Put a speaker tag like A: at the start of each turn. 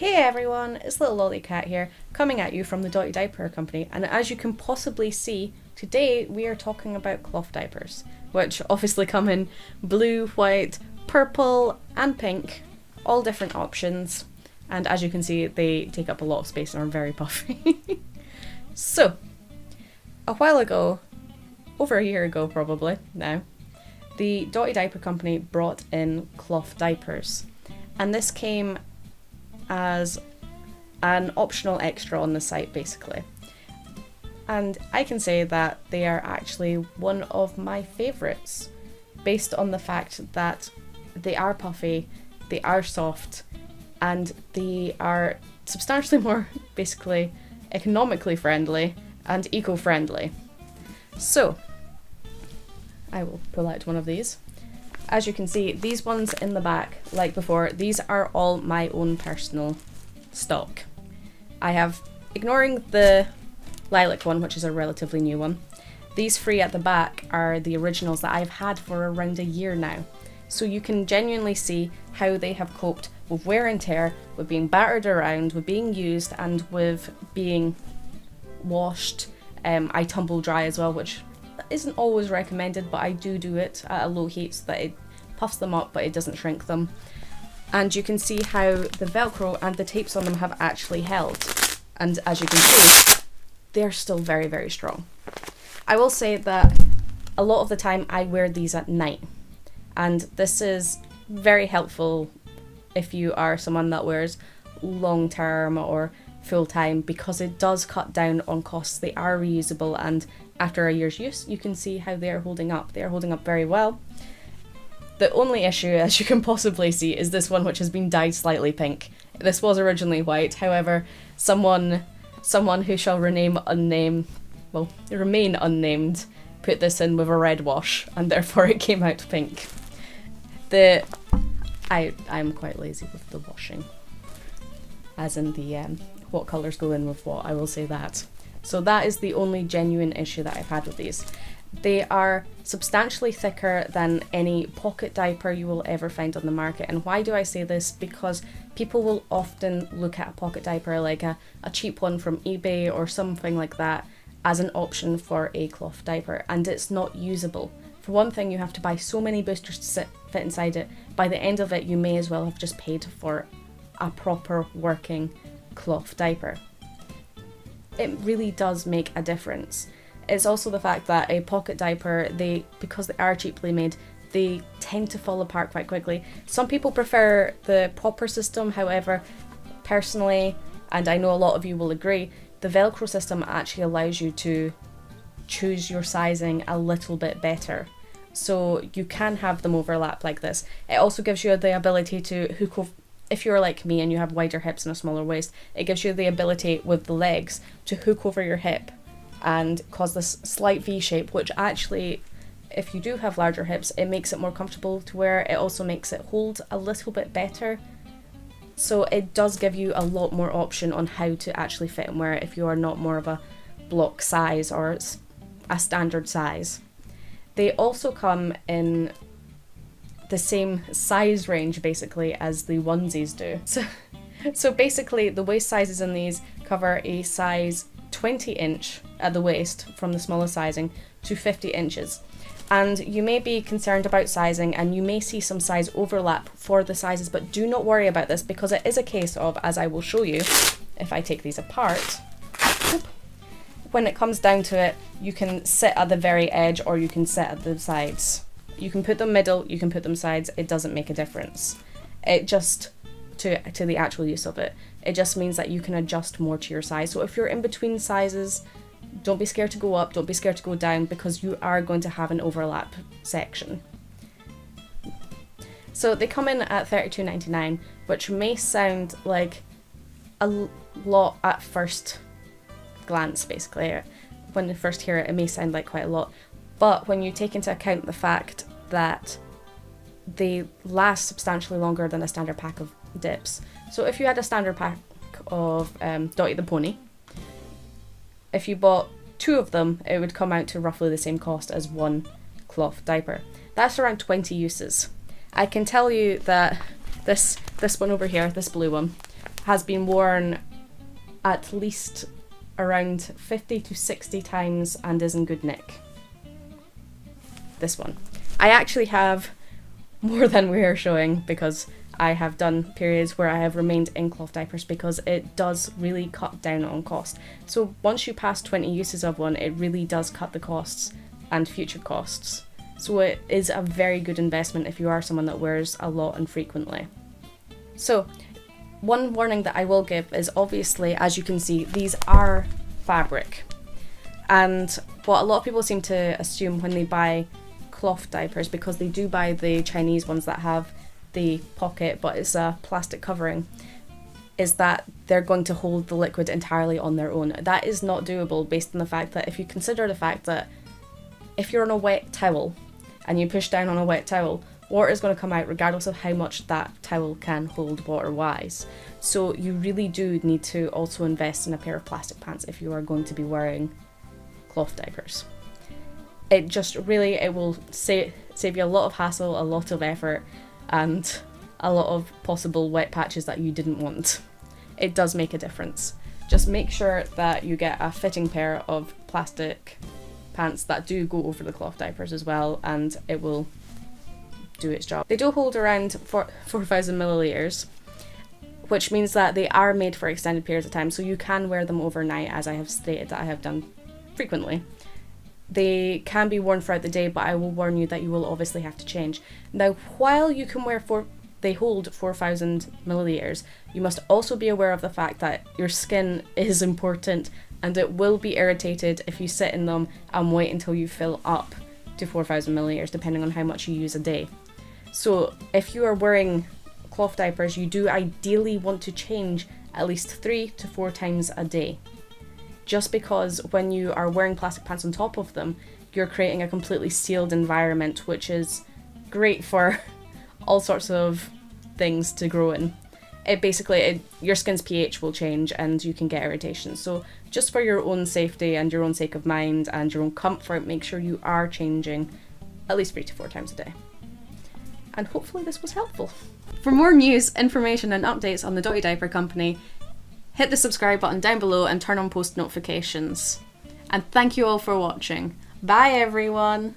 A: Hey everyone, it's Little Lolly Cat here, coming at you from the Dotty Diaper company, and as you can possibly see, today we are talking about cloth diapers, which obviously come in blue, white, purple and pink, all different options, and as you can see they take up a lot of space and are very puffy. So, a while ago, over a year ago probably now, the Dotty Diaper company brought in cloth diapers, and this came as an optional extra on the site basically. And I can say that they are actually one of my favourites based on the fact that they are puffy, they are soft, and they are substantially more basically economically friendly and eco-friendly. So, I will pull out one of these. As you can see, these ones in the back, like before, these are all my own personal stock. I have, ignoring the lilac one, which is a relatively new one, these three at the back are the originals that I've had for around a year now. So you can genuinely see how they have coped with wear and tear, with being battered around, with being used, and with being washed. I tumble dry as well, which isn't always recommended, but I do it at a low heat so that it puffs them up but it doesn't shrink them. And you can see how the Velcro and the tapes on them have actually held, and as you can see they're still very, very strong. I will say that a lot of the time I wear these at night, and this is very helpful if you are someone that wears long term or full time, because it does cut down on costs. They are reusable, and after a year's use you can see how they are holding up. They are holding up very well. The only issue, as you can possibly see, is this one, which has been dyed slightly pink. This was originally white, however someone who shall remain unnamed, put this in with a red wash and therefore it came out pink. I'm quite lazy with the washing, as in the what colours go in with what, I will say that. So that is the only genuine issue that I've had with these. They are substantially thicker than any pocket diaper you will ever find on the market. And why do I say this? Because people will often look at a pocket diaper, like a cheap one from eBay or something like that, as an option for a cloth diaper, and it's not usable. For one thing, you have to buy so many boosters to fit inside it. By the end of it, you may as well have just paid for a proper working cloth diaper. It really does make a difference. It's also the fact that a pocket diaper, because they are cheaply made, they tend to fall apart quite quickly. Some people prefer the proper system, however, personally, and I know a lot of you will agree, the Velcro system actually allows you to choose your sizing a little bit better. So you can have them overlap like this. It also gives you the ability to hook over. If you're like me and you have wider hips and a smaller waist, it gives you the ability with the legs to hook over your hip and cause this slight V shape, which actually, if you do have larger hips, it makes it more comfortable to wear. It also makes it hold a little bit better. So it does give you a lot more option on how to actually fit and wear it if you are not more of a block size or a standard size. They also come in the same size range basically as the onesies do. So basically the waist sizes in these cover a size 20 inch at the waist from the smallest sizing to 50 inches. And you may be concerned about sizing and you may see some size overlap for the sizes, but do not worry about this, because it is a case of, as I will show you if I take these apart, when it comes down to it, you can sit at the very edge or you can sit at the sides. You can put them middle, you can put them sides, it doesn't make a difference. It just, to the actual use of it, it just means that you can adjust more to your size. So if you're in between sizes, don't be scared to go up, don't be scared to go down, because you are going to have an overlap section. So they come in at $32.99, which may sound like a lot at first glance basically. When you first hear it, it may sound like quite a lot. But when you take into account the fact that they last substantially longer than a standard pack of dips. So if you had a standard pack of Dotty the Pony, if you bought 2 of them, it would come out to roughly the same cost as one cloth diaper. That's around 20 uses. I can tell you that this one over here, this blue one, has been worn at least around 50 to 60 times and is in good nick. This one. I actually have more than we are showing because I have done periods where I have remained in cloth diapers because it does really cut down on cost. So once you pass 20 uses of one, it really does cut the costs and future costs. So it is a very good investment if you are someone that wears a lot and frequently. So one warning that I will give is, obviously, as you can see, these are fabric. And what a lot of people seem to assume when they buy cloth diapers, because they do buy the Chinese ones that have the pocket but it's a plastic covering, is that they're going to hold the liquid entirely on their own. That is not doable, based on the fact that if you consider the fact that if you're on a wet towel and you push down on a wet towel, water is going to come out regardless of how much that towel can hold water-wise. So you really do need to also invest in a pair of plastic pants if you are going to be wearing cloth diapers. It just really, it will save you a lot of hassle, a lot of effort, and a lot of possible wet patches that you didn't want. It does make a difference. Just make sure that you get a fitting pair of plastic pants that do go over the cloth diapers as well, and it will do its job. They do hold around 4,000 milliliters, which means that they are made for extended periods of time, so you can wear them overnight, as I have stated that I have done frequently. They can be worn throughout the day, but I will warn you that you will obviously have to change. Now, while you can wear they hold 4,000 milliliters, you must also be aware of the fact that your skin is important and it will be irritated if you sit in them and wait until you fill up to 4,000 milliliters, depending on how much you use a day. So if you are wearing cloth diapers, you do ideally want to change at least 3 to 4 times a day. Just because when you are wearing plastic pants on top of them, you're creating a completely sealed environment, which is great for all sorts of things to grow in. Your skin's pH will change and you can get irritation. So just for your own safety and your own sake of mind and your own comfort, make sure you are changing at least 3 to 4 times a day. And hopefully this was helpful. For more news, information and updates on the Dotty Diaper Company, hit the subscribe button down below and turn on post notifications. And thank you all for watching. Bye everyone!